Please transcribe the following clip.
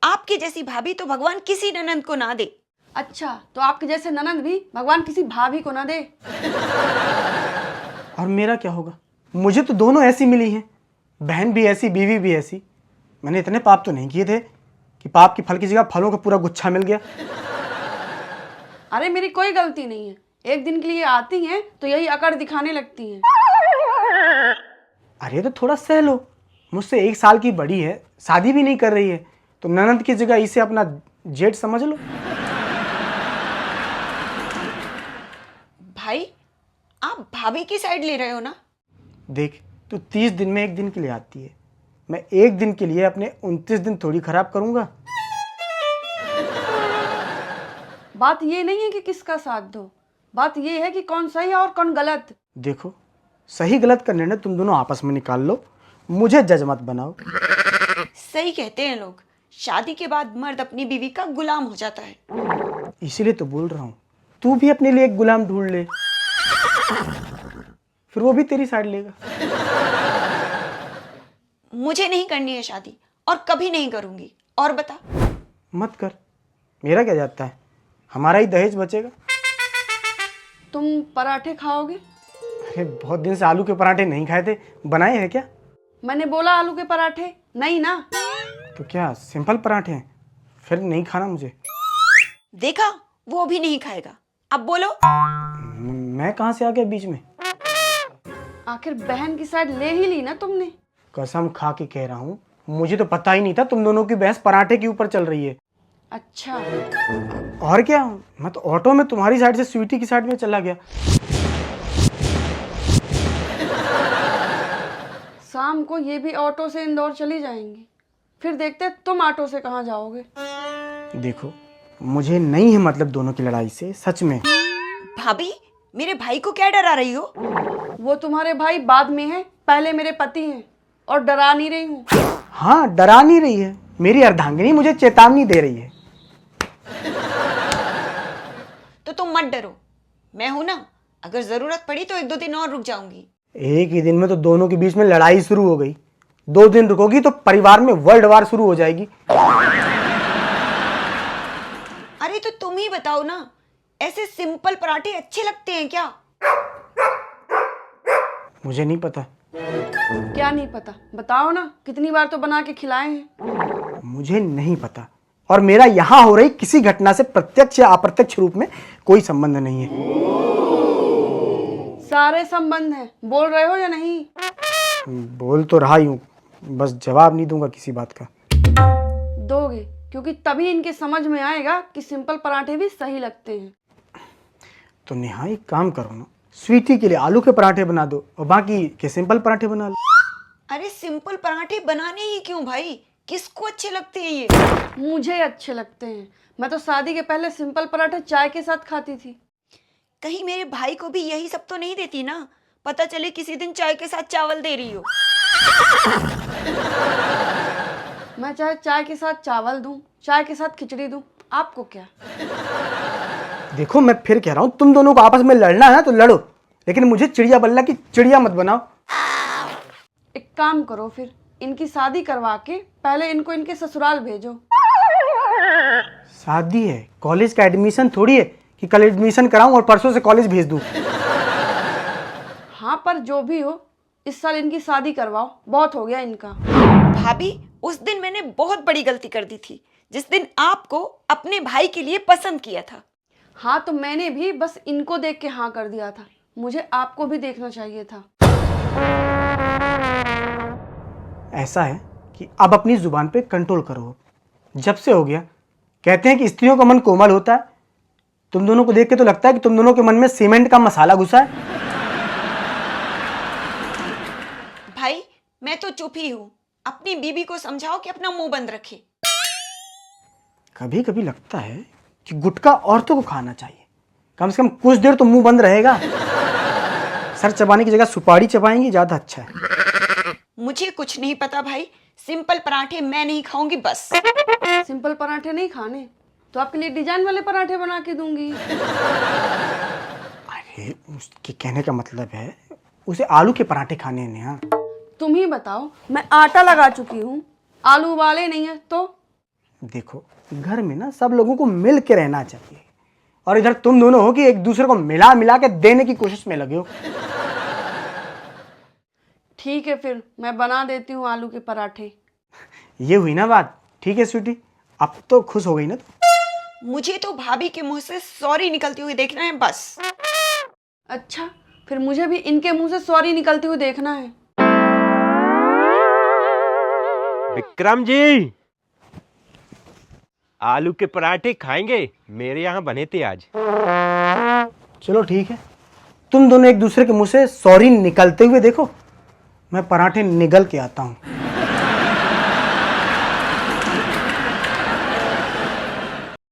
आपकी जैसी भाभी तो भगवान किसी ननद को ना दे। अच्छा, तो आपके जैसे ननद भी भगवान किसी भाभी को ना दे। और मेरा क्या होगा? मुझे तो दोनों ऐसी मिली हैं, बहन भी ऐसी, बीवी भी ऐसी। मैंने इतने पाप तो नहीं किए थे कि पाप की फल की जगह फलों का पूरा गुच्छा मिल गया। अरे मेरी कोई गलती नहीं है, एक दिन के लिए आती हैं तो यही अकड़ दिखाने लगती हैं। अरे तो थोड़ा सह लो, मुझसे 1 साल की बड़ी है, शादी भी नहीं कर रही है, तो ननद की जगह इसे अपना जेठ समझ लो। भाई आप भाभी की साइड ले रहे हो ना? देख, तू 30 दिन में 1 दिन के लिए आती है, मैं 1 दिन के लिए अपने 29 दिन थोड़ी खराब करूंगा। बात ये नहीं है कि किसका साथ दो, बात ये है कि कौन सही है और कौन गलत। देखो, सही गलत का निर्णय तुम दोनों आपस में निकाल लो, मुझे जज मत बनाओ। सही कहते हैं लोग, शादी के बाद मर्द अपनी बीवी का गुलाम हो जाता है। इसीलिए तो बोल रहा हूँ, तू भी अपने लिए एक गुलाम ढूंढ ले, फिर वो भी तेरी साइड लेगा। मुझे नहीं करनी है शादी और कभी नहीं करूंगी। और बता। मत कर, मेरा क्या जाता है, हमारा ही दहेज बचेगा। तुम पराठे खाओगे? अरे बहुत दिन से आलू के पराठे नहीं खाए थे, बनाए हैं क्या? मैंने बोला आलू के पराठे नहीं ना। तो क्या सिंपल पराठे हैं? फिर नहीं खाना मुझे। देखा, वो भी नहीं खाएगा। अब बोलो। मैं कहाँ से आ गया बीच में? आखिर बहन की साइड ले ही ली ना तुमने। कसम खा के कह रहा हूँ, मुझे तो पता ही नहीं था तुम दोनों की बहस पराठे के ऊपर चल रही है। अच्छा, और क्या, मैं तो ऑटो में तुम्हारी साइड से स्वीटी की साइड में चला गया। शाम को ये भी ऑटो से इंदौर चली जाएंगी, फिर देखते तुम ऑटो से कहाँ जाओगे। देखो, मुझे नहीं है मतलब दोनों की लड़ाई से, सच में। भाभी, मेरे भाई को क्या डरा रही हो? वो तुम्हारे भाई बाद में है, पहले मेरे पति हैं, और डरा नहीं रही हूँ। हाँ, डरा नहीं रही है, मेरी अर्धांगिनी मुझे चेतावनी दे रही है। तो तुम मत डरो, मैं हूं ना। अगर जरूरत पड़ी तो 1-2 दिन और रुक जाऊंगी। एक ही दिन में तो दोनों के बीच में लड़ाई शुरू हो गई, 2 दिन रुकोगी तो परिवार में वर्ल्ड वार शुरू हो जाएगी। अरे तो तुम ही बताओ ना, ऐसे सिंपल पराठे अच्छे लगते हैं क्या? मुझे नहीं पता। क्या नहीं पता? बताओ ना, कितनी बार तो बना के खिलाए हैं। मुझे नहीं पता, और मेरा यहाँ हो रही किसी घटना से प्रत्यक्ष या अप्रत्यक्ष रूप में कोई संबंध नहीं है। सारे संबंध हैं, बोल रहे हो या नहीं? बोल तो रहा ही हूँ, बस जवाब नहीं दूंगा किसी बात का। दोगे, क्योंकि तभी इनके समझ में आएगा कि सिंपल पराठे भी सही लगते हैं। तो नेहा, एक काम करो ना, स्वीटी के लिए आलू के पराठे बना दो और बाकी के सिंपल पराठे बना लो। अरे सिंपल पराठे बनाने ही क्यों भाई? किसको अच्छे लगते हैं ये? मुझे अच्छे लगते हैं, मैं तो शादी के पहले सिंपल पराठे चाय के साथ खाती थी। कहीं मेरे भाई को भी यही सब तो नहीं देती ना? पता चले किसी दिन चाय के साथ चावल दे रही हो। मैं चाहे चाय के साथ चावल दूं, चाय के साथ खिचड़ी दूं, आपको क्या? देखो, मैं फिर कह रहा हूँ, तुम दोनों को आपस में लड़ना है तो लड़ो, लेकिन मुझे चिड़िया बल्ला की चिड़िया मत बनाओ। एक काम करो, फिर इनकी शादी करवा के पहले इनको इनके ससुराल भेजो। शादी है, कॉलेज का एडमिशन थोड़ी है कि कल एडमिशन कराऊं और परसों से कॉलेज भेज दूं। हाँ, पर जो भी हो, इस साल इनकी शादी करवाओ, बहुत हो गया इनका। भाभी, उस दिन मैंने बहुत बड़ी गलती कर दी थी, जिस दिन आपको अपने भाई के लिए पसंद किया था। हाँ, तो मैंने भी बस इनको देख के हाँ कर दिया था, मुझे आपको भी देखना चाहिए था। ऐसा है कि अब अपनी जुबान पे कंट्रोल करो। जब से हो गया, कहते हैं कि स्त्रियों का मन कोमल होता है, तुम दोनों को देख के तो लगता है कि तुम दोनों के मन में सीमेंट का मसाला घुसा है। भाई, मैं तो चुप ही हूँ। अपनी बीबी को समझाओ कि अपना मुंह बंद रखे। कभी कभी लगता है कि गुटखा औरतों को खाना चाहिए, कम से कम कुछ देर तो मुंह बंद रहेगा। सर चबाने की जगह सुपारी चबाएंगी, ज्यादा अच्छा है। मुझे कुछ नहीं पता भाई, सिंपल पराठे मैं नहीं खाऊंगी बस। सिंपल पराठे नहीं खाने तो आपके लिए डिजाइन वाले पराठे बना के दूंगी। अरे उसके कहने का मतलब है उसे आलू के पराठे खाने हैं नेहा। तुम ही बताओ, मैं आटा लगा चुकी हूँ, आलू उबाले नहीं है तो? देखो, घर में ना सब लोगों को मिल के रहना चाहिए, और इधर तुम दोनों हो कि एक दूसरे को मिला मिला के देने की कोशिश में लगे हो। ठीक है, फिर मैं बना देती हूँ आलू के पराठे। ये हुई ना बात। ठीक है स्वीटी, अब तो खुश हो गई ना तू? मुझे तो भाभी के मुंह से सॉरी निकलती हुई देखना है बस। अच्छा, फिर मुझे भी इनके मुंह से सॉरी निकलते हुए देखना है। विक्रम जी, आलू के पराठे खाएंगे? मेरे यहाँ बने थे आज। चलो ठीक है, तुम दोनों एक दूसरे के मुंह से सॉरी निकलते हुए देखो, मैं पराठे निगल के आता हूँ।